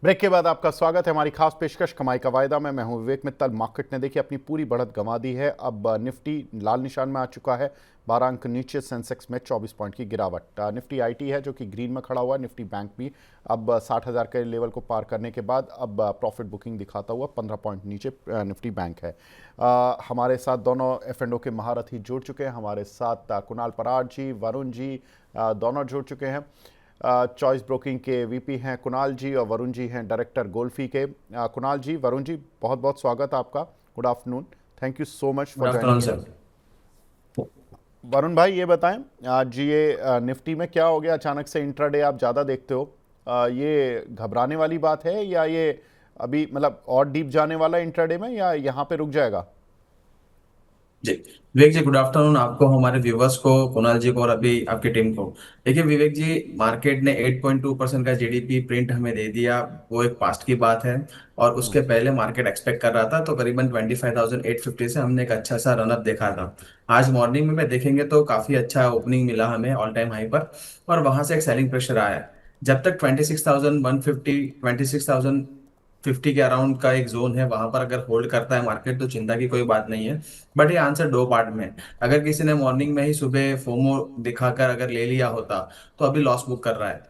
Break के बाद आपका स्वागत है हमारी खास पेशकश कमाई का वायदा में। मैं हूं विवेक मित्तल। मार्केट ने देखिए अपनी पूरी बढ़त गंवा दी है। अब निफ्टी लाल निशान में आ चुका है। 12 अंक नीचे, सेंसेक्स में 24 पॉइंट की गिरावट। निफ्टी आईटी है जो कि ग्रीन में खड़ा हुआ है। निफ्टी बैंक भी अब 60,000 के लेवल को पार करने के बाद अब प्रॉफिट बुकिंग दिखाता हुआ 15 पॉइंट नीचे निफ्टी बैंक है। हमारे साथ दोनों F&O के महारथी जुड़ चुके हैं। हमारे साथ कुणाल परार जी, वरुण जी दोनों जुड़ चुके हैं। चॉइस ब्रोकिंग के वीपी हैं कुणाल जी और वरुण जी हैं डायरेक्टर गोल्फी के। कुणाल जी, वरुण जी, बहुत बहुत स्वागत है आपका। Good afternoon. Thank you so much good for afternoon joining in. Sir. Varun भाई, ये बताएं, आज ये निफ्टी में क्या हो गया अचानक से? इंट्राडे आप ज़्यादा देखते हो, ये घबराने वाली बात है या ये अभी मतलब और डीप जाने वाला है इंट्राडे में, या यहाँ पे रुक जाएगा? जी, विवेक जी, गुड आफ्टरनून आपको, हमारे व्यूवर्स को, कुणाल जी को और अभी आपकी टीम को। देखिए विवेक जी, मार्केट ने 8.2% का जीडीपी प्रिंट हमें दे दिया, वो एक पास्ट की बात है। और उसके पहले मार्केट एक्सपेक्ट कर रहा था तो करीबन 25,850 से हमने एक अच्छा सा रनअप देखा था। आज मॉर्निंग में देखेंगे तो काफी अच्छा ओपनिंग मिला हमें ऑल टाइम हाई पर, और वहां से एक सेलिंग प्रेशर आया है। जब तक 26,150, 26,050 के अराउंड का एक जोन है, वहां पर अगर होल्ड करता है मार्केट तो चिंता की कोई बात नहीं है। बट ये आंसर दो पार्ट में है। अगर किसी ने मॉर्निंग में ही सुबह फोमो दिखाकर अगर ले लिया होता तो अभी लॉस बुक कर रहा है।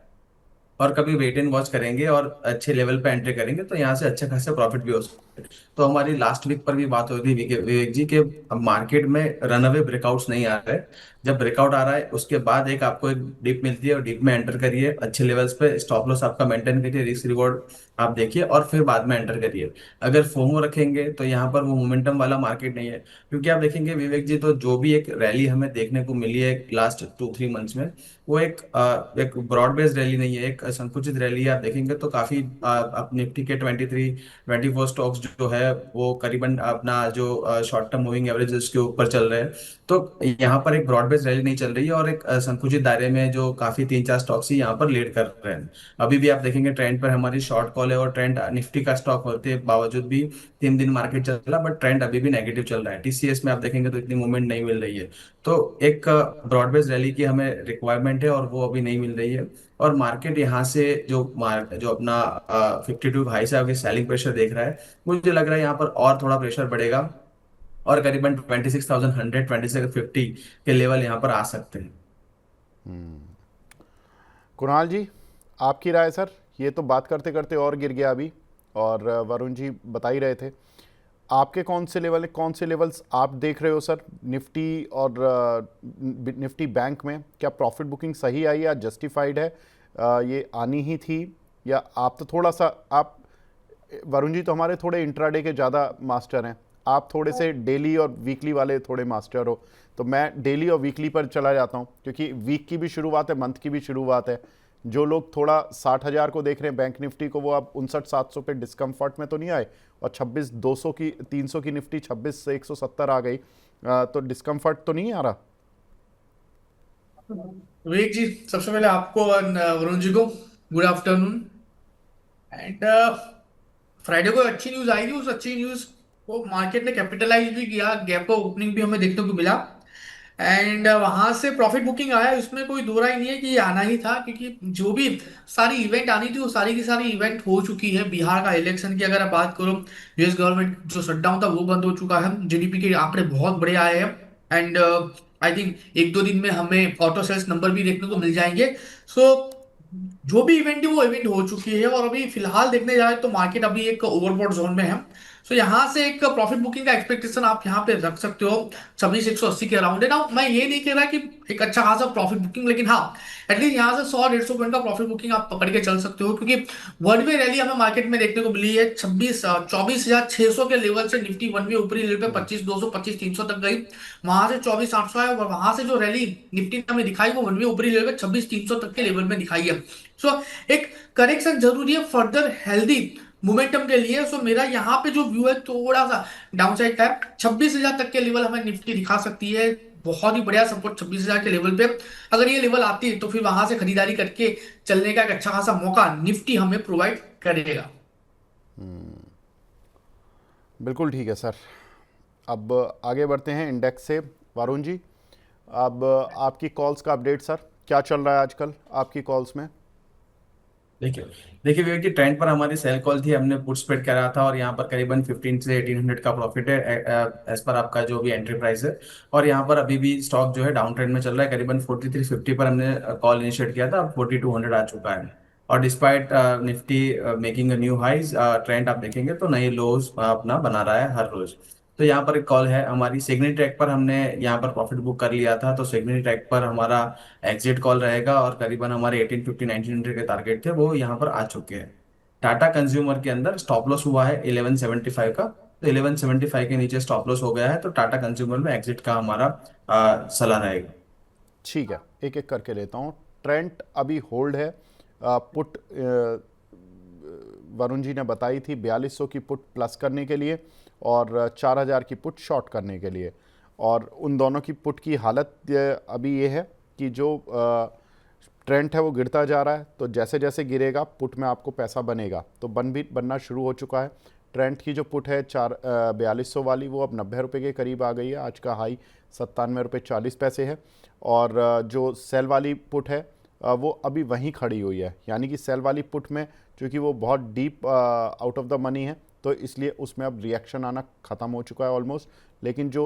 और कभी वेट एंड वॉच करेंगे और अच्छे लेवल पे एंट्री करेंगे तो यहाँ से अच्छे खासे प्रॉफिट भी हो सकते हैं। तो हमारी लास्ट वीक पर भी बात हुई थी विवेक जी के, अब मार्केट में रनअवे ब्रेकआउट्स नहीं आ रहे। जब ब्रेकआउट आ रहा है उसके बाद एक आपको एक डिप मिलती है और डिप में एंटर करिए, अच्छे लेवल्स पे स्टॉप लॉस आपका मेंटेन करिए, रिस्क रिवॉर्ड आप देखिए और फिर बाद में एंटर करिए। अगर फोमो रखेंगे तो यहाँ पर वो मोमेंटम वाला मार्केट नहीं है। क्योंकि आप देखेंगे विवेक जी, तो जो भी एक रैली हमें देखने को मिली है लास्ट 2-3 मंथ्स में, वो एक ब्रॉड बेस्ड रैली नहीं है, एक संकुचित रैली है। आप देखेंगे तो काफी अब निफ्टी के 23-24 स्टॉक्स जो है वो करीबन अपना जो शॉर्ट टर्म मूविंग एवरेज उसके ऊपर चल रहे हैं। तो यहाँ पर एक ब्रॉड बेस्ड रैली नहीं चल रही है और एक संकुचित दायरे में जो काफी 3-4 स्टॉक्स ही यहाँ पर लीड कर रहे हैं। अभी भी आप देखेंगे ट्रेंड पर हमारी शॉर्ट कॉल है और ट्रेंड निफ्टी का स्टॉक होते बावजूद भी 3 दिन मार्केट चला, बट ट्रेंड अभी भी नेगेटिव चल रहा है। टीसीएस में आप देखेंगे तो इतनी मूवमेंट नहीं मिल रही है। तो एक ब्रॉड बेस्ड रैली की हमें रिक्वायरमेंट है और वो अभी नहीं मिल रही है। और मार्केट यहाँ से जो अपना 52 हाई से आगे सेलिंग प्रेशर देख रहा है, मुझे लग रहा है यहाँ पर और थोड़ा प्रेशर बढ़ेगा और करीबन 26,100, 26,50 के लेवल यहाँ पर आ सकते हैं। कुणाल जी, आपकी राय सर? ये तो बात करते करते और गिर गया अभी, और वरुण जी बता ही रहे थे। आपके कौन से लेवल है, कौन से लेवल्स आप देख रहे हो सर निफ्टी और निफ्टी बैंक में? क्या प्रॉफिट बुकिंग सही आई या जस्टिफाइड है? ये आनी ही थी, या आप तो थोड़ा सा आप, वरुण जी तो हमारे थोड़े इंट्राडे के ज़्यादा मास्टर हैं, आप थोड़े से डेली और वीकली वाले थोड़े मास्टर हो। तो मैं डेली और वीकली पर चला जाता हूँ, क्योंकि वीक की भी शुरुआत है, मंथ की भी शुरुआत है। जो लोग थोड़ा 60,000 को देख रहे हैं बैंक निफ्टी को, वो अब 59,700 पे डिस्कम्फर्ट में तो नहीं आए? और 26,200 की, 300 की निफ्टी 26 से 170 आ गई, तो डिस्कम्फर्ट तो नहीं आ रहा? विवेक जी, सबसे पहले आपको और वरुण जी को गुड आफ्टरनून। एंड फ्राइडे को अच्छी न्यूज आई थी, उस अच्छी न्यूज को मार्केट ने कैपिटलाइज भी किया, गैप का ओपनिंग भी हमें देखने को मिला। एंड वहां से प्रॉफिट बुकिंग आया, इसमें कोई दो राय नहीं है कि ये आना ही था, क्योंकि जो भी सारी इवेंट आनी थी वो सारी की सारी इवेंट हो चुकी है। बिहार का इलेक्शन की अगर आप बात करो, यूएस गवर्नमेंट जो शटडाउन था वो बंद हो चुका है, जीडीपी के आंकड़े बहुत बड़े आए हैं। एंड आई थिंक एक दो दिन में हमें ऑटो सेल्स नंबर भी देखने को मिल जाएंगे। सो जो भी इवेंट है वो इवेंट हो चुकी है, और अभी फिलहाल देखने जाए तो मार्केट अभी एक ओवरबॉट जोन में है। सो यहाँ से एक प्रॉफिट बुकिंग का एक्सपेक्टेशन आप यहाँ पे रख सकते हो, 26,180 के अराउंड है ना। मैं ये नहीं कह रहा कि एक अच्छा खासा प्रॉफिट बुकिंग, लेकिन हाँ, एटलीस्ट यहाँ से 100-150 पॉइंट का प्रॉफिट बुकिंग आप पकड़ के चल सकते हो, क्योंकि वन वे रैली हमें मार्केट में देखने को मिली है। 24,600 के लेवल से निफ्टी वन वे ऊपरी लेवल पे 25,200, 25,300 तक गई। वहां से 24,800 आया, और वहां से जो रैली निफ्टी ने हमें दिखाई वो वन वे ऊपरी लेवल पे 26,300 तक के लेवल में दिखाई है। सो एक करेक्शन जरूरी है फर्दर हेल्दी मोमेंटम के लिए। सो मेरा यहाँ पे जो व्यू है थोड़ा सा डाउनसाइड का है। 26,000 तक के लेवल हमें निफ्टी दिखा सकती है, बहुत ही बढ़िया सपोर्ट 26,000 के लेवल पे। अगर ये लेवल आती है तो फिर वहां से खरीदारी करके चलने का एक अच्छा खासा मौका निफ्टी हमें प्रोवाइड करेगा। बिल्कुल ठीक है सर। अब आगे बढ़ते हैं इंडेक्स से। वरुण जी, अब आपकी कॉल्स का अपडेट सर, क्या चल रहा है आजकल आपकी कॉल्स में? देखिए देखिए विवेक जी, ट्रेंड पर हमारी सेल कॉल थी, हमने पुट स्प्रेड करा था और यहाँ पर करीबन 15 से 1800 का प्रॉफिट है एज पर आपका जो भी एंट्री प्राइस है। और यहाँ पर अभी भी स्टॉक जो है डाउन ट्रेंड में चल रहा है, करीबन 4350 पर हमने कॉल इनिशिएट किया था, अब 4200 आ चुका है। और despite Nifty making new highs, trend आप देखेंगे तो नए लोज अपना बना रहा है हर रोज। तो यहाँ पर एक कॉल है हमारी सिग्नी ट्रैक पर, हमने यहाँ पर प्रॉफिट बुक कर लिया था, तो सिग्नी ट्रैक पर हमारा एग्जिट कॉल रहेगा और करीबन हमारे 1850 1900 के टारगेट थे वो यहाँ पर आ चुके हैं। टाटा कंज्यूमर के अंदर स्टॉप लॉस हुआ है 1175 का, तो 1175 के नीचे स्टॉप लॉस हो गया है, तो टाटा कंज्यूमर में एग्जिट का हमारा सलाह रहेगा। ठीक है, एक एक करके लेता हूँ। ट्रेंट अभी होल्ड है। पुट वरुण जी ने बताई थी 4200 की पुट प्लस करने के लिए और 4000 की पुट शॉर्ट करने के लिए। और उन दोनों की पुट की हालत अभी ये है कि जो ट्रेंड है वो गिरता जा रहा है, तो जैसे जैसे गिरेगा पुट में आपको पैसा बनेगा, तो बनना शुरू हो चुका है। ट्रेंड की जो पुट है 4200 वाली, वो अब 90 रुपये के करीब आ गई है। आज का हाई 97 रुपये 40 पैसे है। और जो सेल वाली पुट है वो अभी वहीं खड़ी हुई है, यानी कि सेल वाली पुट में चूँकि वो बहुत deep out of the money है, तो इसलिए उसमें अब रिएक्शन आना ख़त्म हो चुका है ऑलमोस्ट। लेकिन जो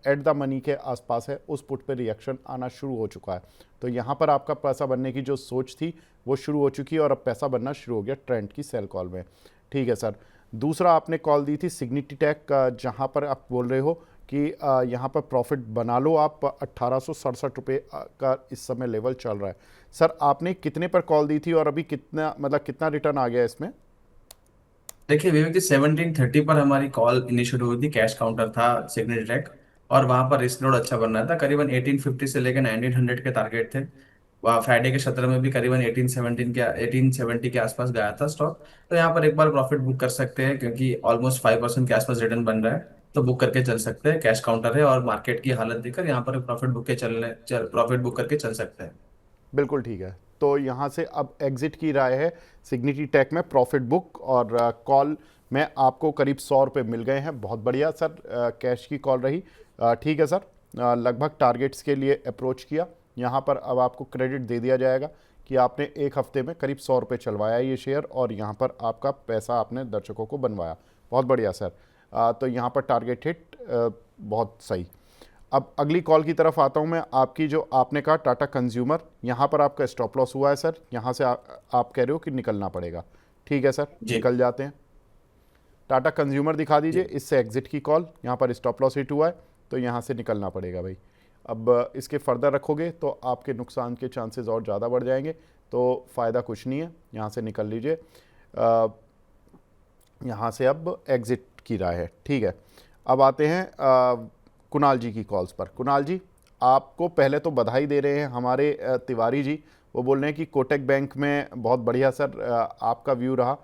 एट द मनी के आसपास है उस पुट पे रिएक्शन आना शुरू हो चुका है। तो यहाँ पर आपका पैसा बनने की जो सोच थी वो शुरू हो चुकी है और अब पैसा बनना शुरू हो गया ट्रेंड की सेल कॉल में। ठीक है सर। दूसरा आपने कॉल दी थी सिग्निटी टेक, जहाँ पर आप बोल रहे हो कि यहाँ पर प्रॉफिट बना लो आप। 1867 रुपये का इस समय लेवल चल रहा है। सर आपने कितने पर कॉल दी थी और अभी कितना, मतलब कितना रिटर्न आ गया इसमें? देखिए विवेक जी, 1730 पर हमारी कॉल इनिशिएट हुई थी, कैश काउंटर था सिग्नेचर ट्रैक, और वहां पर रिस्क लोड अच्छा बन रहा था, करीबन 1850 से लेकर 1900 के टारगेट थे। वहाँ फ्राइडे के सत्र में भी करीबन 1870 के आसपास गया था स्टॉक। तो यहाँ पर एक बार प्रॉफिट बुक कर सकते हैं, क्योंकि ऑलमोस्ट 5% के आसपास रिटर्न बन रहा है, तो बुक करके चल सकते हैं। कैश काउंटर है और मार्केट की हालत देखकर यहाँ पर प्रॉफिट बुक करके चल सकते हैं। बिल्कुल ठीक है। तो यहाँ से अब एग्जिट की राय है सिग्निटी टेक में प्रॉफिट बुक, और कॉल में आपको करीब 100 रुपये मिल गए हैं। बहुत बढ़िया सर, कैश की कॉल रही। ठीक है सर, लगभग टारगेट्स के लिए अप्रोच किया। यहाँ पर अब आपको क्रेडिट दे दिया जाएगा कि आपने एक हफ्ते में करीब 100 रुपये चलवाया ये शेयर, और यहाँ पर आपका पैसा आपने दर्शकों को बनवाया। बहुत बढ़िया सर। तो यहाँ पर टारगेट हिट, बहुत सही। अब अगली कॉल की तरफ आता हूं मैं। आपकी जो आपने कहा टाटा कंज्यूमर, यहाँ पर आपका स्टॉप लॉस हुआ है सर। यहाँ से आप कह रहे हो कि निकलना पड़ेगा। ठीक है सर, जी निकल जाते हैं। टाटा कंज्यूमर दिखा दीजिए, जी। इससे एग्जिट की कॉल। यहाँ पर स्टॉप लॉस हिट हुआ है तो यहाँ से निकलना पड़ेगा भाई। अब इसके फर्दर रखोगे तो आपके नुकसान के चांसेस और ज़्यादा बढ़ जाएंगे, तो फ़ायदा कुछ नहीं है। यहाँ से निकल लीजिए। यहाँ से अब एग्जिट की राय है। ठीक है, अब आते हैं कुणाल जी की कॉल्स पर। कुणाल जी, आपको पहले तो बधाई दे रहे हैं हमारे तिवारी जी। वो बोल रहे हैं कि कोटक बैंक में बहुत बढ़िया सर आपका व्यू रहा।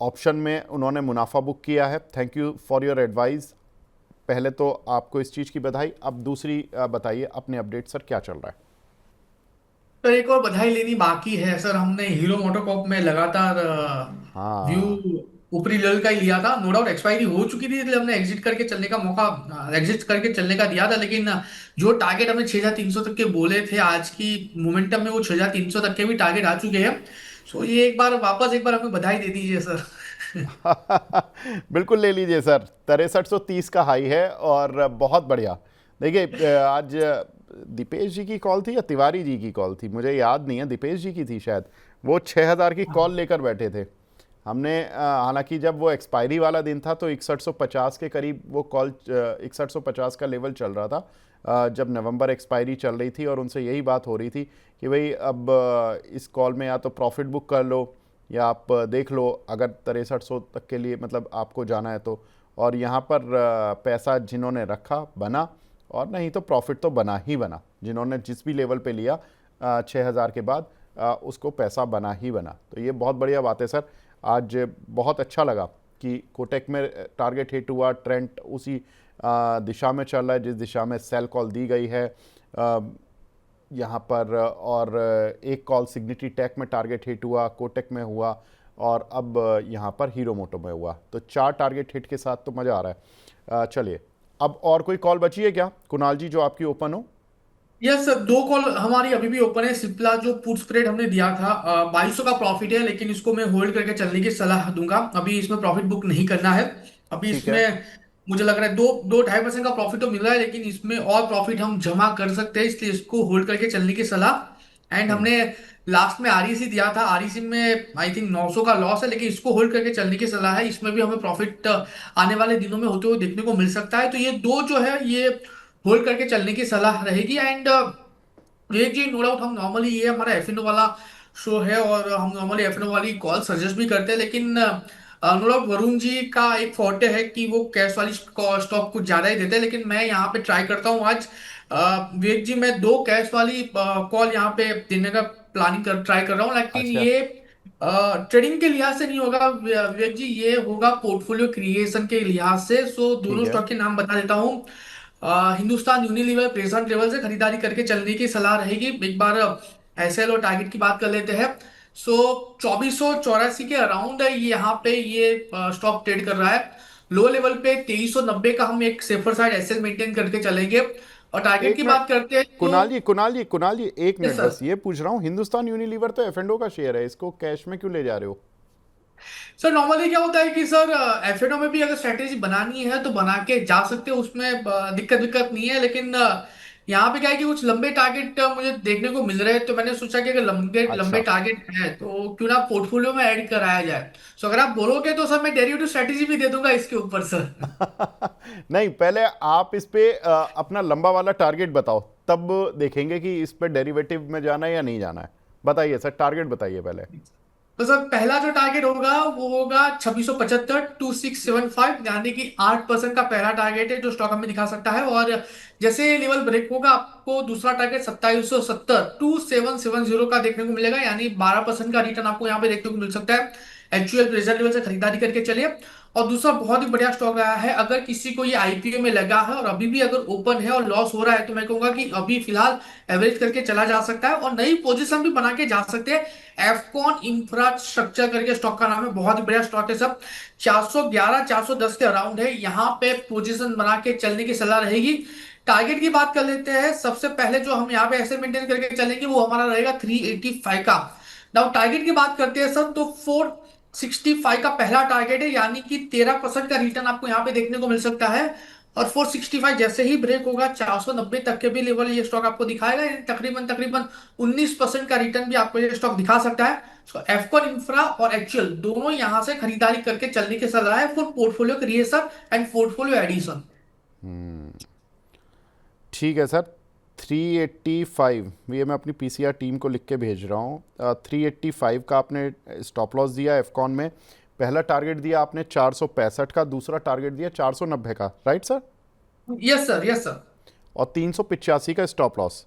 ऑप्शन में उन्होंने मुनाफा बुक किया है। Thank you for your advice. पहले तो आपको इस चीज़ की बधाई। अब दूसरी बताइए अपने अपडेट सर, क्या चल रहा है? सर एक और बधाई लेनी बाकी है सर। हमने हीरो मोटोकॉर्प में लगातार व्यू हाँ, ऊपरी लेवल का ही लिया था। नो डाउट एक्सपायरी हो चुकी थी, इसलिए हमने एग्जिट करके चलने का मौका, एग्जिट करके चलने का दिया था। लेकिन जो टारगेट हमने 6300 तक के बोले थे, आज की मोमेंटम में वो 6300 तक के भी टारगेट आ चुके हैं। सो ये एक बार वापस एक बार हमें बधाई दे दीजिए सर। बिल्कुल ले लीजिए सर। 6330 का हाई है और बहुत बढ़िया। देखिए आज दीपेश जी की कॉल थी या तिवारी जी की कॉल थी, मुझे याद नहीं है। दीपेश जी की थी शायद। वो 6000 की कॉल लेकर बैठे थे। हमने हालांकि जब वो एक्सपायरी वाला दिन था तो 6150 के करीब वो कॉल, 6150 का लेवल चल रहा था जब नवंबर एक्सपायरी चल रही थी, और उनसे यही बात हो रही थी कि भाई अब इस कॉल में या तो प्रॉफिट बुक कर लो या आप देख लो, अगर 6300 तक के लिए मतलब आपको जाना है तो। और यहाँ पर पैसा जिन्होंने रखा बना, और नहीं तो प्रॉफिट तो बना ही बना। जिन्होंने जिस भी लेवल पे लिया 6000 के बाद उसको पैसा बना ही बना। तो ये बहुत बढ़िया बात है सर। आज बहुत अच्छा लगा कि कोटेक में टारगेट हिट हुआ। ट्रेंड उसी दिशा में चल रहा है जिस दिशा में सेल कॉल दी गई है यहाँ पर। और एक कॉल सिग्निटी टेक में टारगेट हिट हुआ, कोटेक में हुआ, और अब यहाँ पर हीरो मोटो में हुआ। तो 4 टारगेट हिट के साथ तो मज़ा आ रहा है। चलिए, अब और कोई कॉल बची है क्या कुणाल जी जो आपकी ओपन हो? यस सर, दो कॉल हमारी अभी भी ओपन है। सिप्ला जो पुट स्प्रेड हमने दिया था 2200 का प्रॉफिट है, लेकिन इसको मैं होल्ड करके चलने की सलाह दूंगा। अभी इसमें प्रॉफिट बुक नहीं करना है। अभी ठीक है। इसमें मुझे लग रहा है दो दो 2.5% का प्रॉफिट तो मिल रहा है, लेकिन इसमें और प्रॉफिट हम जमा कर सकते हैं, इसलिए इसको होल्ड करके चलने की सलाह। एंड हम्म। हमने लास्ट में आरईसी दिया था, आरईसी में आई थिंक 900 का लॉस है, लेकिन इसको होल्ड करके चलने की सलाह है। इसमें भी हमें प्रॉफिट आने वाले दिनों में होते हुए देखने को मिल सकता है। तो ये दो जो है ये होल्ड करके चलने की सलाह रहेगी। एंड ये जी नो डाउट, हम नॉर्मली ये हमारा एफएनओ वाला शो है और हम नॉर्मली एफएनओ वाली कॉल सजेस्ट भी करते हैं, लेकिन नो डाउट वरुण जी का एक फॉर्टे है कि वो कैश वाली स्टॉक कुछ ज्यादा ही देते हैं, लेकिन मैं यहाँ पे ट्राई करता हूँ आज। विवेक जी, मैं दो कैश वाली कॉल यहाँ पे देने का प्लानिंग कर ट्राई कर रहा हूँ, लेकिन अच्छा। ये ट्रेडिंग के लिहाज से नहीं होगा विवेक जी, ये होगा पोर्टफोलियो क्रिएशन के लिहाज से। सो ठीक दोनों है। स्टॉक के नाम बता देता हूँ। हिंदुस्तान यूनिलीवर प्रेजेंट लेवल से खरीदारी करके चलने की सलाह रहेगी। एक बार एसएल और टारगेट की बात कर लेते हैं। सो 2484 के अराउंड है ये, यहाँ पे ये स्टॉक ट्रेड कर रहा है। लो लेवल पे 2390 का हम एक सेफर साइड एसएल मेंटेन करके चलेंगे। और टारगेट एक की मिनट, बात करते हैं तो कुणाल जी एक यस मिनट, सर। बस ये पूछ रहा हूँ, हिंदुस्तान यूनिलीवर तो एफएंडो का शेयर है, इसको कैश में क्यों ले जा रहे हो? सर नॉर्मली क्या होता है कि सर एफएनओ में भी अगर स्ट्रेटेजी बनानी है तो बना के जा सकते हो, उसमें दिक्कत दिक्कत नहीं है। लेकिन यहाँ पे क्या है कि कुछ लंबे टारगेट मुझे देखने को मिल रहे हैं, तो मैंने सोचा कि अगर लंबे लंबे अच्छा। टारगेट है तो क्यों ना पोर्टफोलियो में ऐड कराया जाए। सो अगर आप बोलोगे तो सर मैं डेरिवेटिव स्ट्रेटेजी भी दे दूंगा इसके ऊपर सर। नहीं, पहले आप इस पे अपना लंबा वाला टारगेट बताओ, तब देखेंगे कि इस पे डेरिवेटिव में जाना है या नहीं जाना है। बताइए सर, टारगेट बताइए पहले। तो सर पहला जो टारगेट होगा वो होगा 2675 यानी कि 8% का पहला टारगेट है जो स्टॉक हमें दिखा सकता है। और जैसे लेवल ब्रेक होगा आपको दूसरा टारगेट 2770 का देखने को मिलेगा, यानी 12% का रिटर्न आपको यहाँ पे देखने को मिल सकता है। एक्चुअल प्रेजेंट लेवल से खरीदारी करके चलिए। और दूसरा बहुत ही बढ़िया स्टॉक रहा है, अगर किसी को ये आईपीओ में लगा है और अभी भी अगर ओपन है और लॉस हो रहा है, तो मैं कहूंगा कि अभी फिलहाल एवरेज करके चला जा सकता है और नई पोजीशन भी बना के जा सकते हैं। एफकॉन इंफ्रास्ट्रक्चर करके स्टॉक का नाम है, बहुत ही बढ़िया स्टॉक है सब। 411 410 के अराउंड है, यहाँ पे पोजीशन बना के चलने की सलाह रहेगी। टारगेट की बात कर लेते हैं। सबसे पहले जो हम यहाँ पे ऐसे मेंटेन करके चलेंगे वो हमारा रहेगा 385 का। नाउ टारगेट की बात करते हैं सर, तो 465 का पहला टारगेट है, यानी कि 13% का रिटर्न आपको यहाँ पे देखने को मिल सकता है। और 465 जैसे ही ब्रेक होगा 490 तक के भी लेवल ये स्टॉक आपको दिखाएगा, यानी तकरीबन तकरीबन 19% का रिटर्न भी आपको ये स्टॉक दिखा सकता है। सो एफकॉन इंफ्रा और एक्चुअल दोनों यहां से खरीदारी करके चलने की सलाह है for portfolio creation and portfolio addition. ठीक है सर। 385, ये मैं अपनी पीसीआर टीम को लिख के भेज रहा हूँ। 385 का आपने स्टॉप लॉस दिया एफकॉन में। पहला टारगेट दिया आपने 465 का, दूसरा टारगेट दिया 490 का, right sir? Yes sir, yes sir, और 385 का स्टॉप लॉस।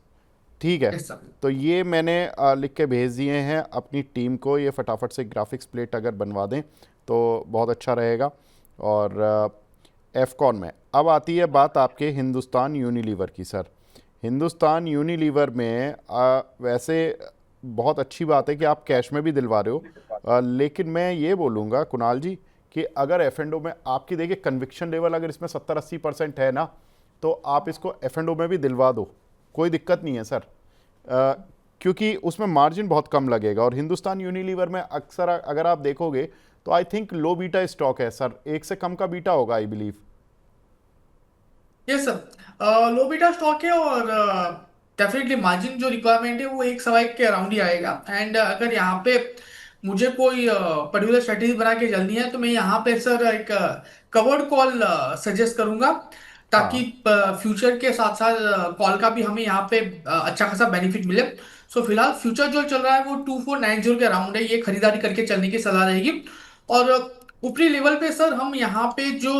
ठीक है। Yes sir. तो ये मैंने लिख के भेज दिए हैं अपनी टीम को। ये फटाफट से ग्राफिक्स प्लेट अगर बनवा दें तो बहुत अच्छा रहेगा। और एफकॉन में अब आती है बात आपके हिंदुस्तान यूनिलीवर की सर। हिंदुस्तान यूनिलीवर में वैसे बहुत अच्छी बात है कि आप कैश में भी दिलवा रहे हो, लेकिन मैं ये बोलूँगा कुणाल जी कि अगर एफ एंड ओ में आपकी देखिए कन्विक्शन लेवल अगर इसमें 70-80% है ना, तो आप इसको एफ एंड ओ में भी दिलवा दो, कोई दिक्कत नहीं है सर। क्योंकि उसमें मार्जिन बहुत कम लगेगा। और हिंदुस्तान यूनिलीवर में अक्सर अगर आप देखोगे तो I think low beta stock है सर, 1 से कम का बीटा होगा I believe. Yes sir, low beta stock है और डेफिनेटली मार्जिन जो रिक्वायरमेंट है वो 1 सवा 1 के अराउंड ही आएगा। एंड अगर यहाँ पे मुझे कोई पर्टिकुलर स्ट्रेटेजी बना के चलनी है तो मैं यहाँ पे सर एक कवर्ड कॉल सजेस्ट करूंगा, ताकि हाँ। फ्यूचर के साथ साथ कॉल का भी हमें यहाँ पे अच्छा खासा बेनिफिट मिले। सो फिलहाल फ्यूचर जो चल रहा है वो 2490 के अराउंड है, ये खरीदारी करके चलने की सलाह रहेगी। और ऊपरी लेवल पे सर हम यहाँ पे जो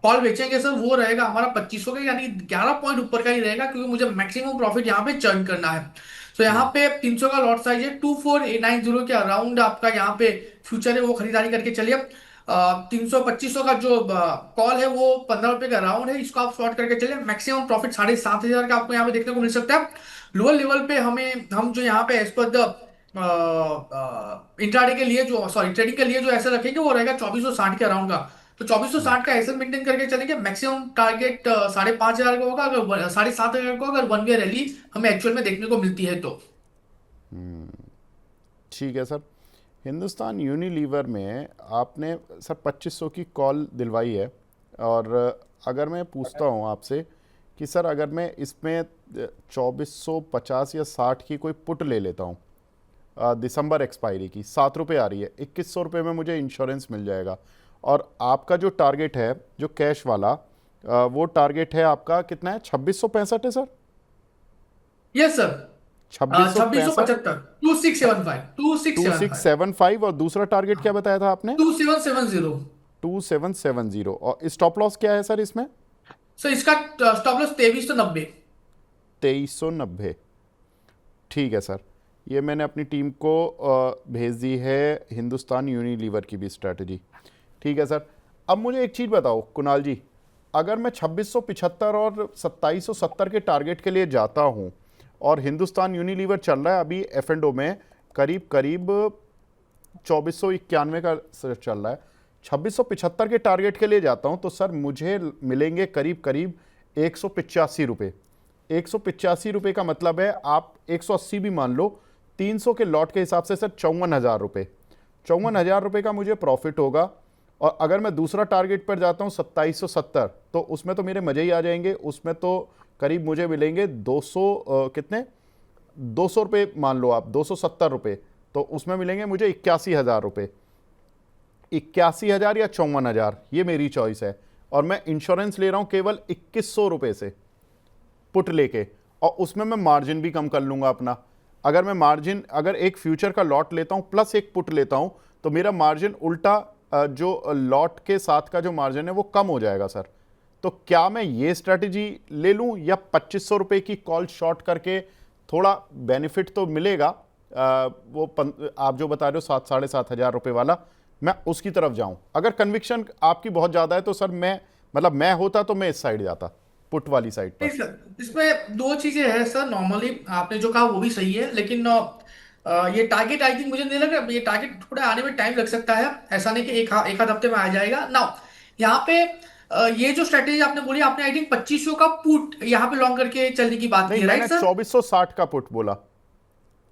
कॉल बेचेंगे सर वो रहेगा हमारा 2500 का, यानी 11 पॉइंट ऊपर का ही रहेगा, क्योंकि मुझे मैक्सिमम प्रॉफिट यहाँ पे चर्न करना है। तो यहाँ पे 300 का लॉट साइज है, 2490 के अराउंड आपका यहाँ पे फ्यूचर है, वो खरीदारी करके चलिए। 300 2500 का जो कॉल है वो 15 रुपए का अराउंड है, इसको आप शॉर्ट करके चलिए। मैक्सिमम प्रॉफिट 7500 का आपको यहाँ पे देखने को मिल सकता है। लोअर लेवल पे हम जो यहाँ पे एज पर द इंट्राडे के लिए जो सॉरी ट्रेडिंग के लिए जो ऐसे रखेंगे वो रहेगा 2460 के अराउंड का। तो 2460 का ऐसे मेंटेन करके चलेंगे। मैक्सिमम टारगेट 5,500 का होगा, अगर 7,500 का, अगर वन वे रैली हमें एक्चुअल में देखने को मिलती है तो। ठीक है सर। हिंदुस्तान यूनिलीवर में आपने सर 2500 की कॉल दिलवाई है, और अगर मैं पूछता हूँ आपसे कि सर अगर मैं इसमें 2450 या 60 की कोई पुट ले लेता हूँ, दिसंबर एक्सपायरी की, 7 रुपये आ रही है, 2100 रुपये में मुझे इंश्योरेंस मिल जाएगा। और आपका जो टारगेट है जो कैश वाला, वो टारगेट है आपका कितना है, 2665 है सर? Yes sir. 2665, 2675, 2675, 2675, 2675, और दूसरा टारगेट क्या बताया था आपने? 2770। 2770। और स्टॉप लॉस क्या है सर इसमें? सर इसका स्टॉप लॉस 2390। 2390। ठीक है सर, ये मैंने अपनी टीम को भेज दी है, हिंदुस्तान यूनिलीवर की भी स्ट्रैटेजी। ठीक है सर। अब मुझे एक चीज़ बताओ कुणाल जी, अगर मैं 2675 और 2770 के टारगेट के लिए जाता हूँ, और हिंदुस्तान यूनिलीवर चल रहा है अभी F&O में करीब करीब 2491 का सर चल रहा है, 2675 के टारगेट के लिए जाता हूँ, तो सर मुझे मिलेंगे करीब करीब 185 रुपये। 185 रुपये का मतलब है आप 180 भी मान लो, 300 के लॉट के हिसाब से सर 54,000 रुपये। 54,000 रुपये का मुझे प्रॉफिट होगा। और अगर मैं दूसरा टारगेट पर जाता हूँ 2770, तो उसमें तो मेरे मज़े ही आ जाएंगे। उसमें तो करीब मुझे मिलेंगे 200 कितने, 200 रुपये मान लो आप, 270 रुपये, तो उसमें मिलेंगे मुझे 81,000 रुपये। 81,000 या 54,000, ये मेरी चॉइस है। और मैं इंश्योरेंस ले रहा हूँ केवल 2100 रुपये से पुट लेके, और उसमें मैं मार्जिन भी कम कर लूँगा अपना। अगर मैं मार्जिन, अगर एक फ्यूचर का लॉट लेता हूँ प्लस एक पुट लेता हूँ, तो मेरा मार्जिन उल्टा जो लॉट के साथ का जो मार्जिन है वो कम हो जाएगा सर। तो क्या मैं ये स्ट्रैटेजी ले लूँ, या 2500 रुपये की कॉल शॉर्ट करके थोड़ा बेनिफिट तो मिलेगा, आप जो बता रहे हो 7,500 रुपये वाला, मैं उसकी तरफ जाऊं? अगर कन्विक्शन आपकी बहुत ज़्यादा है तो सर मैं होता तो मैं इस साइड जाता, पुट वाली साइड नहीं पर। सर, इसमें दो चीजें हैं सर। नॉर्मली आपने जो कहा वो भी सही है, लेकिन ये टारगेट आई थिंक मुझे नहीं लग रहा, ये टारगेट थोड़ा आने में टाइम लग सकता है। ऐसा नहीं कि एक आध हफ्ते में आ जाएगा ना। यहाँ पे ये जो स्ट्रेटेजी आपने बोली, आपने आई थिंक 2500 का पुट यहाँ पे लॉन्ग करके चलने की बात नहीं, की है, राइट मैंने सर? 2460 का पुट बोला।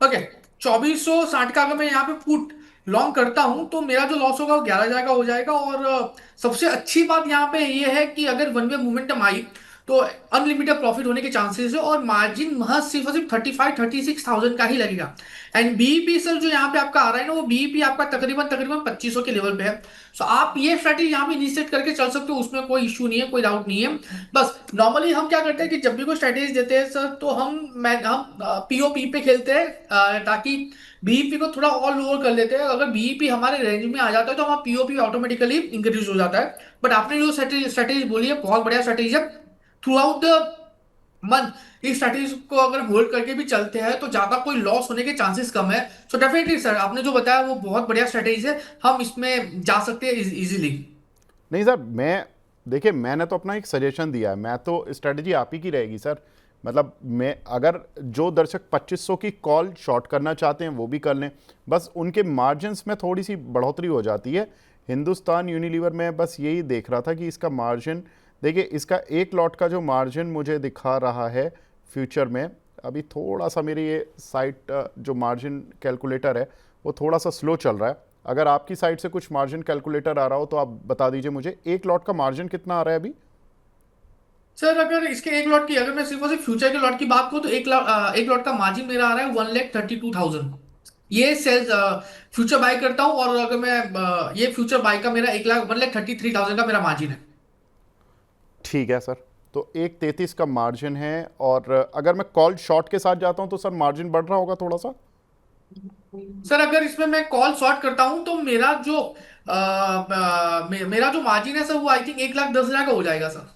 ओके। 2460 का अगर मैं यहाँ पे पुट लॉन्ग करता हूं तो मेरा जो लॉस होगा वो 11,000 का हो जाएगा। और सबसे अच्छी बात यहाँ पे ये है कि अगर वन वे मोमेंटम आई तो अनलिमिटेड प्रॉफिट होने के चांसेस है, और मार्जिन महज सिर्फ और सिर्फ 35-36,000 का ही लगेगा। एंड बीईपी सर जो यहाँ पे आपका आ रहा है ना, वो बीईपी आपका तकरीबन तकरीबन 2500 के लेवल पे है। सो आप ये स्ट्रैटेजी यहाँ पे इनिशिएट करके चल सकते हो, उसमें कोई इशू नहीं है, कोई डाउट नहीं है। बस नॉर्मली हम क्या करते हैं कि जब भी कोई स्ट्रैटेजी देते हैं सर, तो हम पीओपी पे खेलते हैं, ताकि बीईपी को थोड़ा और लोअर कर लेते हैं। अगर बीईपी हमारे रेंज में आ जाता है तो हमारा पीओपी ऑटोमेटिकली इंक्रीज हो जाता है। बट आपने जो स्ट्रैटेजी बोली है बहुत बढ़िया स्ट्रैटेजी है। थ्रू आउट द मंथ इस स्ट्रैटेजी को अगर होल्ड करके भी चलते हैं तो ज्यादा कोई लॉस होने के चांसेस कम है। सो डेफिनेटली सर, आपने जो बताया वो बहुत बढ़िया स्ट्रैटेजी है, हम इसमें जा सकते हैं इजीली। नहीं सर, देखिए मैंने तो अपना एक सजेशन दिया है, मैं तो स्ट्रेटजी आप ही की रहेगी सर। मतलब मैं, अगर जो दर्शक 2500 की कॉल शॉर्ट करना चाहते हैं वो भी कर लें, बस उनके मार्जिन्स में थोड़ी सी बढ़ोतरी हो जाती है। हिंदुस्तान यूनिलीवर में बस यही देख रहा था कि इसका मार्जिन, देखिए इसका एक लॉट का जो मार्जिन मुझे दिखा रहा है फ्यूचर में, अभी थोड़ा सा मेरी ये साइट जो मार्जिन कैलकुलेटर है वो थोड़ा सा स्लो चल रहा है। अगर आपकी साइड से कुछ मार्जिन कैलकुलेटर आ रहा हो तो आप बता दीजिए मुझे, एक लॉट का मार्जिन कितना आ रहा है अभी? सर अगर इसके एक लॉट की, अगर मैं सिर्फ और सिर्फ फ्यूचर के लॉट की बात करूं तो एक लॉट का मार्जिन मेरा आ रहा है 1,32,000। ये सेल्स फ्यूचर बाय करता हूं, और अगर मैं ये फ्यूचर बाय का मेरा 1,33,000 का मेरा मार्जिन है। ठीक है सर, तो 1,33 का मार्जिन है। और अगर मैं कॉल शॉर्ट के साथ जाता हूं तो सर मार्जिन बढ़ रहा होगा थोड़ा सा? सर अगर इसमें मैं कॉल शॉर्ट करता हूं तो मेरा जो मार्जिन है सर, वो आई थिंक 1,10,000 का हो जाएगा सर।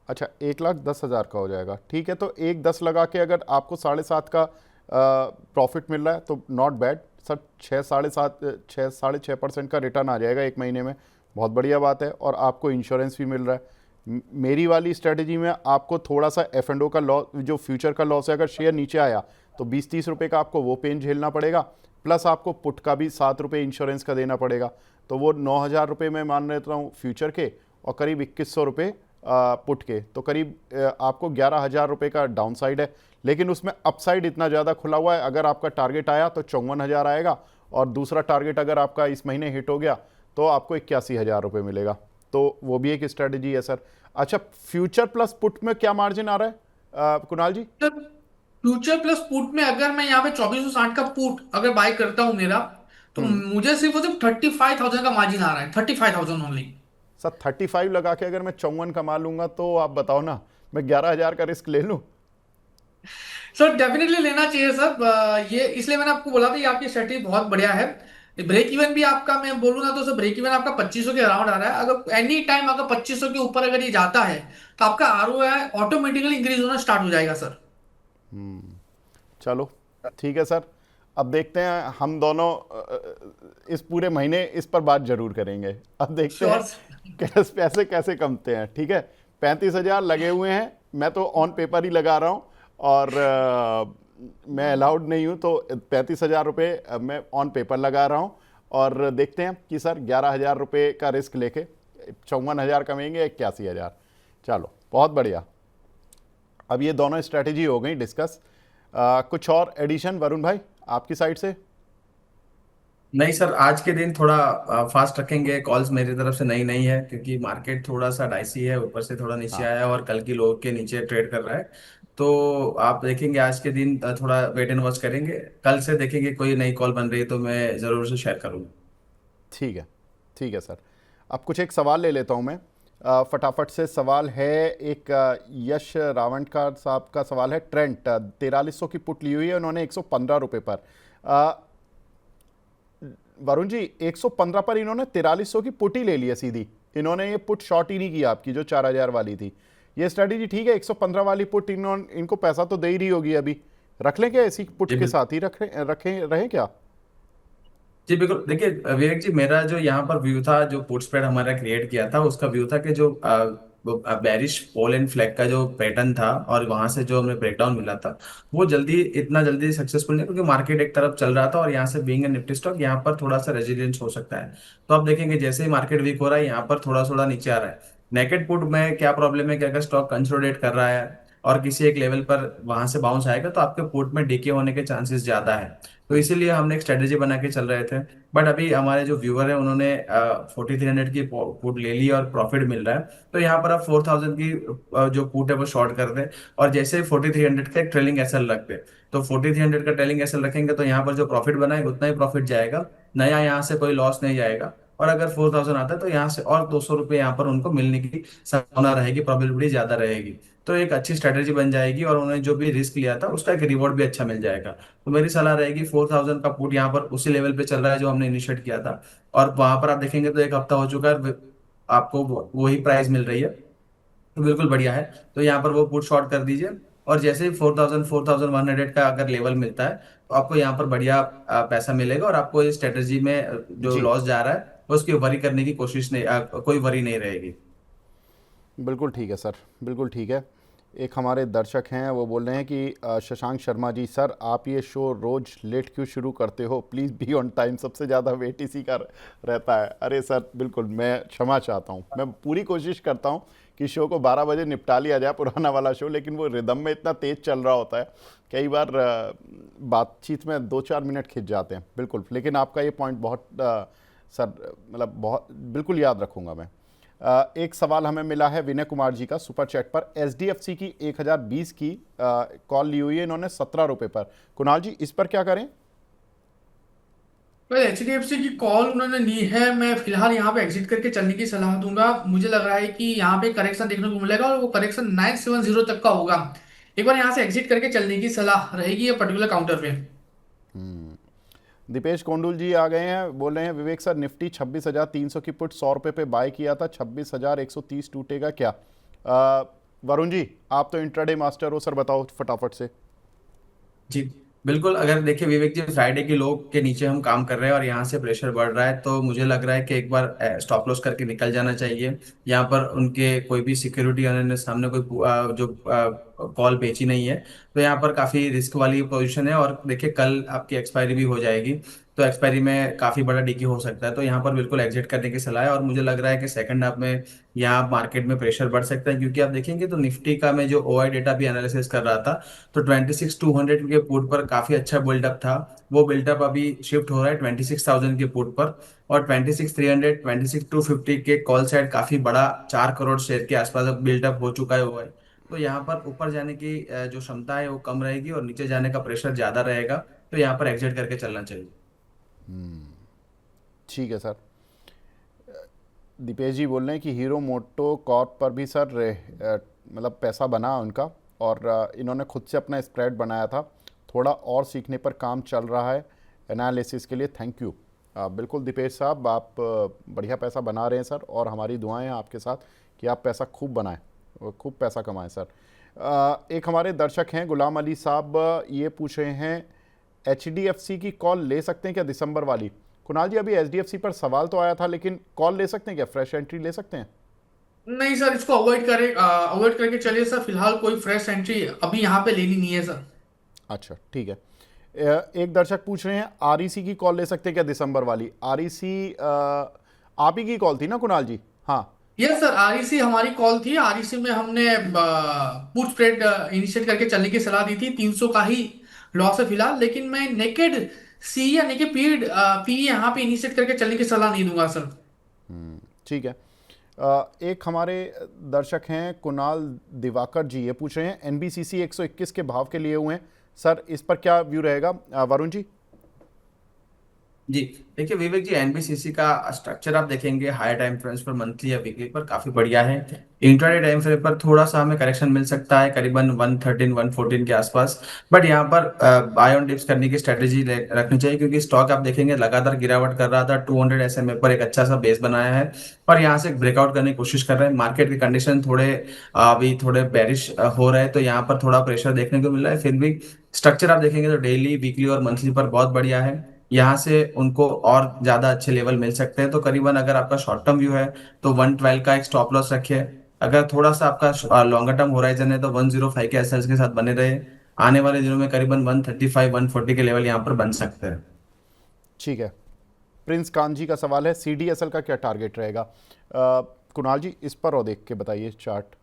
अच्छा, 1,10,000 का हो जाएगा। ठीक है, तो 1,10 लगा के अगर आपको 7.5 का प्रॉफिट मिल रहा है तो नॉट बैड सर। 6.5% का रिटर्न आ जाएगा एक महीने में, बहुत बढ़िया बात है। और आपको इंश्योरेंस भी मिल रहा है। मेरी वाली स्ट्रेटजी में आपको थोड़ा सा F&O का लॉस, जो फ्यूचर का लॉस है, अगर शेयर नीचे आया तो 20-30 रुपये का आपको वो पेन झेलना पड़ेगा, प्लस आपको पुट का भी 7 रुपये इंश्योरेंस का देना पड़ेगा। तो वो 9,000 रुपये में मान लेता हूँ फ्यूचर के, और करीब 2100 रुपये पुट के, तो करीब आपको 11,000 रुपये का डाउन साइड है। लेकिन उसमें अपसाइड इतना ज़्यादा खुला हुआ है, अगर आपका टारगेट आया तो 54,000 आएगा, और दूसरा टारगेट अगर आपका इस महीने हिट हो गया तो आपको 81,000 रुपये मिलेगा। तो वो भी एक स्ट्रेटजी है सर। अच्छा, फ्यूचर प्लस पुट में क्या मार्जिन आ रहा है कुणाल जी? सर फ्यूचर प्लस पुट में अगर मैं यहाँ पे 2460 का पुट अगर बाय करता हूँ मेरा, तो मुझे सिर्फ वो सिर्फ 35,000 का मार्जिन आ रहा है, 35,000 ओनली। सर 35 लगा के अगर मैं 54 कमा लूंगा तो आप बताओ ना, मैं 11,000 का रिस्क ले लूं? सर डेफिनेटली लेना चाहिए सर। ये इसलिए मैंने आपको बोला था ये आपकी स्ट्रेटेजी बहुत बढ़िया है। ब्रेक इवन भी आपका मैं बोलूँ ना तो सर ब्रेक इवन आपका 2500 के अराउंड आ रहा है। अगर एनी टाइम अगर 2500 के ऊपर अगर ये जाता है तो आपका आरओआई ऑटोमेटिकली इंक्रीज होना स्टार्ट हो जाएगा सर। चलो ठीक है सर, अब देखते हैं हम दोनों इस पूरे महीने इस पर बात जरूर करेंगे। अब देखते हैं श्योर। कैसे पैसे कैसे कमते हैं। ठीक है, 35,000 लगे हुए हैं, मैं तो ऑन पेपर ही लगा रहा हूँ, और मैं अलाउड नहीं हूँ, तो 35,000 रुपये मैं ऑन पेपर लगा रहा हूँ। और देखते हैं कि सर 11,000 रुपये का रिस्क लेके 54,000 कमेंगे, 81,000। चलो बहुत बढ़िया। अब ये दोनों स्ट्रैटेजी हो गई डिस्कस। कुछ और एडिशन वरुण भाई आपकी साइड से? नहीं सर, आज के दिन थोड़ा फास्ट रखेंगे। कॉल्स मेरी तरफ से नहीं नहीं है, क्योंकि मार्केट थोड़ा सा डाइसी है, ऊपर से थोड़ा नीचे हाँ, आया है और कल की लो के नीचे ट्रेड कर रहा है। तो आप देखेंगे आज के दिन थोड़ा वेट एंड वॉच करेंगे। कल से देखेंगे कोई नई कॉल बन रही है तो मैं ज़रूर से शेयर करूँगा। ठीक है, ठीक है सर। अब कुछ एक सवाल ले लेता हूँ मैं, फटाफट से। सवाल है एक यश रावण का साहब का सवाल है। ट्रेंट 4300 की पुट ली हुई है उन्होंने 115 रुपये पर। वरुण जी 115 पर इन्होंने 4300 की पुट ही ले ली है सीधी, इन्होंने ये पुट शॉर्ट ही नहीं की आपकी जो 4,000 वाली थी। ये स्ट्रेटेजी ठीक है? 115 वाली पुट इनको पैसा तो दे ही रही होगी, अभी रख लें क्या ऐसी पुट जी के साथ ही रखें रहे क्या? जी बिल्कुल। देखिए विवेक जी, मेरा जो यहाँ पर व्यू था, जो पुट स्प्रेड हमारा क्रिएट किया था, उसका व्यू था कि जो बेरिश पोल एंड फ्लैग का जो पैटर्न था और वहां से जो हमें ब्रेकडाउन मिला था, वो इतना जल्दी सक्सेसफुल नहीं, क्योंकि मार्केट एक तरफ चल रहा था और यहाँ से बीइंग ए निफ्टी स्टॉक यहाँ पर थोड़ा सा रेजिलियंस हो सकता है। तो आप देखेंगे जैसे ही मार्केट वीक हो रहा है, यहाँ पर थोड़ा थोड़ा नीचे आ रहा है। नेकेड पुट में क्या प्रॉब्लम है कि अगर स्टॉक कंसोलिडेट कर रहा है और किसी एक लेवल पर वहां से बाउंस आएगा, तो आपके पुट में डीके होने के चांसेस ज्यादा है। तो इसीलिए हमने एक स्ट्रेटेजी बना के चल रहे थे। बट अभी हमारे जो व्यूअर है उन्होंने 4,300 की पुट ले ली और प्रॉफिट मिल रहा है, तो यहाँ पर आप 4,000 की जो पुट है वो शॉर्ट कर दे, और जैसे 4,300 का एक ट्रेलिंग एसएल रख दे। तो 4,300 का ट्रेलिंग एसएल रखेंगे तो यहाँ पर जो प्रॉफिट बनाएगा उतना ही प्रॉफिट जाएगा, नया यहाँ से कोई लॉस नहीं जाएगा। और अगर 4,000 आता है तो यहाँ से और 200 रुपये यहाँ पर उनको मिलने की संभावना रहेगी, प्रोबेबिलिटी ज्यादा रहेगी। तो एक अच्छी स्ट्रेटेजी बन जाएगी और उन्होंने जो भी रिस्क लिया था उसका एक रिवॉर्ड भी अच्छा मिल जाएगा। तो मेरी सलाह रहेगी, 4,000 का पुट यहाँ पर उसी लेवल पे चल रहा है जो हमने इनिशिएट किया था, और वहां पर आप देखेंगे तो एक हफ्ता हो चुका है, आपको वही प्राइस मिल रही है, तो बिल्कुल बढ़िया है। तो यहाँ पर वो पुट शॉर्ट कर दीजिए, और जैसे ही 4,100 का अगर लेवल मिलता है तो आपको यहाँ पर बढ़िया पैसा मिलेगा, और आपको इस स्ट्रेटेजी में जो जी लॉस जा रहा है उसकी वरी करने की कोशिश नहीं, कोई वरी नहीं रहेगी। बिल्कुल ठीक है सर, बिल्कुल ठीक है। एक हमारे दर्शक हैं वो बोल रहे हैं कि शशांक शर्मा जी, सर आप ये शो रोज़ लेट क्यों शुरू करते हो, प्लीज़ बी ऑन टाइम, सबसे ज़्यादा वेट इसी का रहता है। अरे सर बिल्कुल, मैं क्षमा चाहता हूँ, मैं पूरी कोशिश करता हूँ कि शो को 12 बजे निपटा लिया जाए, पुराना वाला शो, लेकिन वो रिदम में इतना तेज़ चल रहा होता है, कई बार बातचीत में 2-4 मिनट खिंच जाते हैं। बिल्कुल, लेकिन आपका ये पॉइंट बहुत सर मतलब बहुत बिल्कुल याद रखूँगा मैं। एक सवाल हमें मिला है विनय कुमार जी का सुपर चैट पर। एचडीएफसी की 1020 की कॉल ली हुई है इन्होंने 17 रुपये पर। कुणाल जी इस पर क्या करें? तो एचडीएफसी की कॉल उन्होंने ली है, मैं फिलहाल यहाँ पे एग्जिट करके चलने की सलाह दूंगा। मुझे लग रहा है कि यहाँ पे करेक्शन देखने को मिलेगा और वो करेक्शन 970 तक का होगा। एक बार यहाँ से एग्जिट करके चलने की सलाह रहेगी ये पर्टिकुलर काउंटर पे। दीपेश कोंडुल जी आ गए हैं, बोल रहे हैं विवेक सर निफ्टी 26,300 की पुट 100 रुपये पे बाय किया था, 26,130 टूटेगा क्या? वरुण जी आप तो इंट्राडे मास्टर हो, सर बताओ फटाफट से। जी बिल्कुल। अगर देखिए विवेक जी, फ्राइडे की लो के नीचे हम काम कर रहे हैं और यहाँ से प्रेशर बढ़ रहा है, तो मुझे लग रहा है कि एक बार स्टॉप लॉस करके निकल जाना चाहिए। यहाँ पर उनके कोई भी सिक्योरिटी ओनर ने सामने कोई जो कॉल बेची नहीं है, तो यहाँ पर काफी रिस्क वाली पोजीशन है। और देखिए कल आपकी एक्सपायरी भी हो जाएगी, तो एक्सपायरी में काफी बड़ा डिकी हो सकता है, तो यहाँ पर बिल्कुल एग्जिट करने की सलाह है। और मुझे लग रहा है कि सेकंड हाफ में यहाँ मार्केट में प्रेशर बढ़ सकता है, क्योंकि आप देखेंगे तो निफ्टी का मैं जो ओआई डेटा भी एनालिसिस कर रहा था, तो 26,200 के पुट पर काफी अच्छा बिल्डअप था। वो बिल्डअप अभी शिफ्ट हो रहा है 26,000 के पुट पर, और 26,300 26,250 के कॉल साइड काफी बड़ा 4 करोड़ शेयर के आसपास अब बिल्डअप हो चुका है हुआ है। तो यहाँ पर ऊपर जाने की जो क्षमता है वो कम रहेगी और नीचे जाने का प्रेशर ज्यादा रहेगा, तो यहाँ पर एग्जिट करके चलना चाहिए। ठीक है सर। दीपेश जी बोल रहे हैं कि हीरो मोटो कॉर्प पर भी सर मतलब पैसा बना उनका, और इन्होंने खुद से अपना स्प्रेड बनाया था। थोड़ा और सीखने पर काम चल रहा है एनालिसिस के लिए, थैंक यू। बिल्कुल दीपेश साहब, आप बढ़िया पैसा बना रहे हैं सर, और हमारी दुआएं हैं आपके साथ कि आप पैसा खूब बनाएं और खूब पैसा कमाएं सर। एक हमारे दर्शक हैं गुलाम अली साहब, ये पूछ रहे हैं HDFC की कॉल ले सकते हैं क्या दिसंबर वाली? कुणाल जी, अभी HDFC पर सवाल तो आया था, लेकिन कॉल ले सकते हैं क्या? फ्रेश एंट्री ले सकते हैं? नहीं सर, इसको अवॉइड करके चलिए सर। फिलहाल कोई फ्रेश एंट्री अभी यहाँ पे लेनी नहीं है सर। अच्छा ठीक है। एक दर्शक पूछ रहे हैं REC की कॉल ले सकते हैं क्या दिसंबर वाली? REC आप ही की कॉल थी ना कुणाल जी? हाँ। यस सर, आरईसी हमारी कॉल थी। आरईसी में हमने पुट स्प्रेड इनिशिएट करके चलने की सलाह दी थी। 300 का ही लॉस है फिलहाल, लेकिन मैं नेकेड सी या नेकेड पी यहाँ पे इनिशिएट करके चलने की सलाह नहीं दूंगा सर। ठीक है। एक हमारे दर्शक हैं कुणाल दिवाकर जी, ये पूछ रहे हैं NBCC 121 के भाव के लिए हुए हैं सर, इस पर क्या व्यू रहेगा? वरुण जी। जी देखिए विवेक जी, एनबीसीसी का स्ट्रक्चर आप देखेंगे हायर टाइम फ्रेम्स पर, मंथली या वीकली पर काफी बढ़िया है। इंट्राडे टाइम फ्रेम पर थोड़ा सा हमें करेक्शन मिल सकता है, करीबन 113 114 के आसपास। बट यहाँ पर बाय ऑन डिप्स करने की स्ट्रेटेजी रखनी चाहिए, क्योंकि स्टॉक आप देखेंगे लगातार गिरावट कर रहा था। 200 SMA पर एक अच्छा सा बेस बनाया है और यहाँ से ब्रेकआउट करने की कोशिश कर रहे हैं। मार्केट के कंडीशन थोड़े अभी थोड़े बेरिश हो रहे हैं, तो यहाँ पर थोड़ा प्रेशर देखने को मिल रहा है। फिर भी स्ट्रक्चर आप देखेंगे तो डेली, वीकली और मंथली पर बहुत बढ़िया है। यहाँ से उनको और ज्यादा अच्छे लेवल मिल सकते हैं। तो करीबन अगर आपका शॉर्ट टर्म व्यू है तो 112 का एक स्टॉप लॉस रखिए। अगर थोड़ा सा आपका लॉन्गर टर्म होराइजन है तो 105 के एसएल्स के साथ बने रहे। आने वाले दिनों में करीबन 135 140 के लेवल यहाँ पर बन सकते हैं। ठीक है। प्रिंस कान जी का सवाल है CDSL का क्या टारगेट रहेगा? कुणाल जी, इस पर और देख के बताइए चार्ट।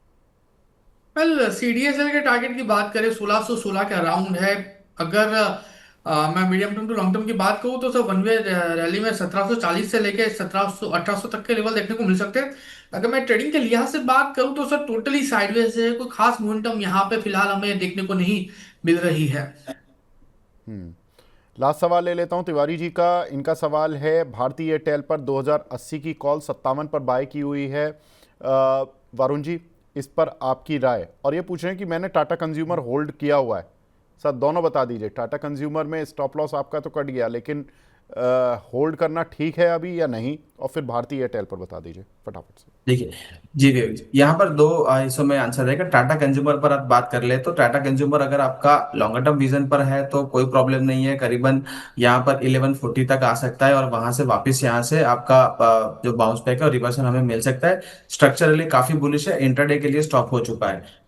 वेल, सीडीएसएल के टारगेट की बात करें 1616 के अराउंड है। अगर मैं medium term to long term की बात करूं तो सर वन वे रैली में 1740 से लेके 1700 1800 तक के लेवल देखने को मिल सकते हैं। अगर मैं ट्रेडिंग के लिहाज से बात करूं तो सर टोटली साइडवेज है। कोई खास मोमेंटम यहाँ पे फिलहाल हमें देखने को नहीं मिल रही है। लास्ट सवाल ले लेता हूं तिवारी जी का। इनका सवाल है भारतीय एयरटेल पर 2080 की कॉल 57 पर बाय की हुई है। वरुण जी, इस पर आपकी राय? और ये पूछ रहे हैं कि मैंने टाटा कंज्यूमर होल्ड किया हुआ है सर, दोनों बता दीजिए। टाटा कंज्यूमर में स्टॉप लॉस आपका तो कट गया, लेकिन होल्ड करना ठीक है अभी या नहीं? और फिर भारतीय एयरटेल पर बता दीजिए फटाफट से। देखिए जी विवेक जी, यहाँ पर दो हिस्सों में आंसर रहेगा। टाटा कंज्यूमर पर आप बात कर ले तो टाटा कंज्यूमर अगर आपका लॉन्गर टर्म विजन पर है तो कोई प्रॉब्लम नहीं है। करीबन यहाँ पर 1140 तक आ सकता है और वहां से वापस यहाँ से आपका जो बाउंस बैक है और रिवर्सल हमें मिल सकता है। स्ट्रक्चरली काफी बुलिश है, इंटरडे के लिए स्टॉप हो चुका है।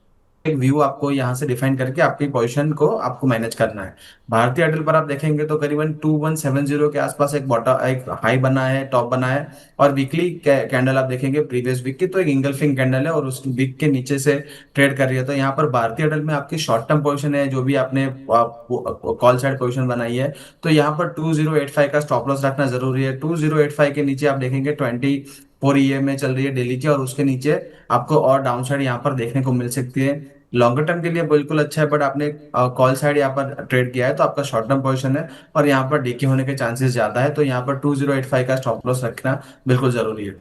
एक व्यू आपको यहाँ से डिफाइन करके आपकी पोजीशन को आपको मैनेज करना है। भारतीय एयरटेल पर आप देखेंगे तो करीबन 2170 के आसपास एक बॉटम, एक हाई बना है, टॉप बना है। और वीकली कैंडल आप देखेंगे प्रीवियस वीक की तो एक इंगल्फिंग कैंडल है और उस वीक के नीचे से ट्रेड कर रही है। तो यहाँ पर भारतीय एयरटेल में आपकी शॉर्ट टर्म पोजीशन है, जो भी आपने कॉल साइड पोजीशन बनाई है, तो यहाँ पर 2085 का स्टॉप लॉस रखना जरूरी है। 2085 के नीचे आप देखेंगे 24 में चल रही है डेली की, और उसके नीचे आपको और डाउन साइड यहाँ पर देखने को मिल सकती है। लॉन्गर टर्म के लिए बिल्कुल अच्छा है, बट आपने कॉल साइड यहाँ पर ट्रेड किया है तो आपका शॉर्ट टर्म पोजीशन है और यहाँ पर डीके होने के चांसेस ज्यादा है। तो यहाँ पर 2085 का स्टॉप लॉस रखना बिल्कुल जरूरी है।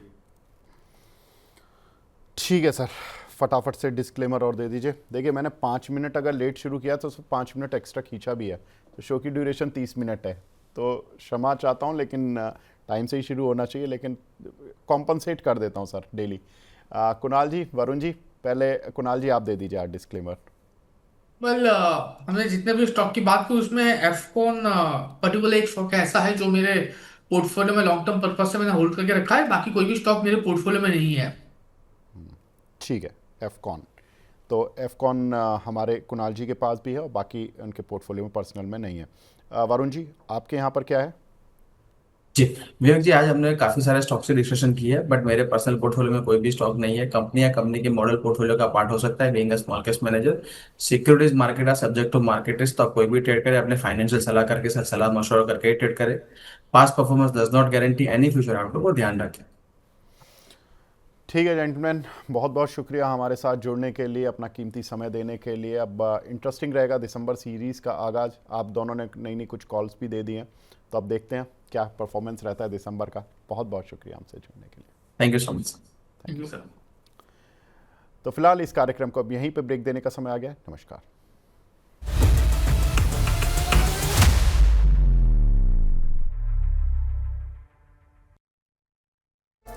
ठीक है सर, फटाफट से डिस्क्लेमर और दे दीजिए। देखिए, मैंने 5 मिनट अगर लेट शुरू किया तो 5 मिनट एक्स्ट्रा खींचा भी है, तो शो की ड्यूरेशन 30 मिनट है। तो क्षमा चाहता हूँ, लेकिन टाइम से ही शुरू होना चाहिए, लेकिन कॉम्पनसेट कर देता हूँ सर डेली। कुणाल जी, वरुण जी, पहले कुणाल जी आप दे दीजिए आज डिस्क्लेमर। वेल, हमने जितने भी स्टॉक की बात की उसमें एफकॉन पर्टिकुलर एक स्टॉक ऐसा है जो मेरे पोर्टफोलियो में लॉन्ग टर्म पर्पज से मैंने होल्ड करके रखा है। बाकी कोई भी स्टॉक मेरे पोर्टफोलियो में नहीं है। ठीक है, एफकॉन। तो एफकॉन हमारे कुणाल जी के पास भी है और बाकी उनके पोर्टफोलियो में पर्सनल में नहीं है। वरुण जी, आपके यहाँ पर क्या है? जी विवेक जी, आज हमने काफी सारे स्टॉक से डिस्कशन की है, बट मेरे पर्सनल पोर्टफोलियो में कोई भी स्टॉक नहीं है। कंपनी या कंपनी के मॉडल पोर्टफोलियो का पार्ट हो सकता है, being a small cap manager. Securities market are subject to market risk, तो आप कोई भी ट्रेड करे अपने फाइनेंशियल सलाहकार के साथ सलाह मशवरा करके ही ट्रेड करे। Past performance does not guarantee any future outlook, को ध्यान रखें। ठीक है जेंटलमैन, बहुत बहुत शुक्रिया हमारे साथ जुड़ने के लिए, अपना कीमती समय देने के लिए। अब इंटरेस्टिंग रहेगा दिसंबर सीरीज़ का आगाज़। आप दोनों ने नई नई कुछ कॉल्स भी दे दी हैं, तो अब देखते हैं क्या परफॉर्मेंस रहता है दिसंबर का। बहुत बहुत शुक्रिया हमसे जुड़ने के लिए। Thank you so much. Thank you sir. तो फिलहाल इस कार्यक्रम को अब यहीं पे ब्रेक देने का समय आ गया है। नमस्कार।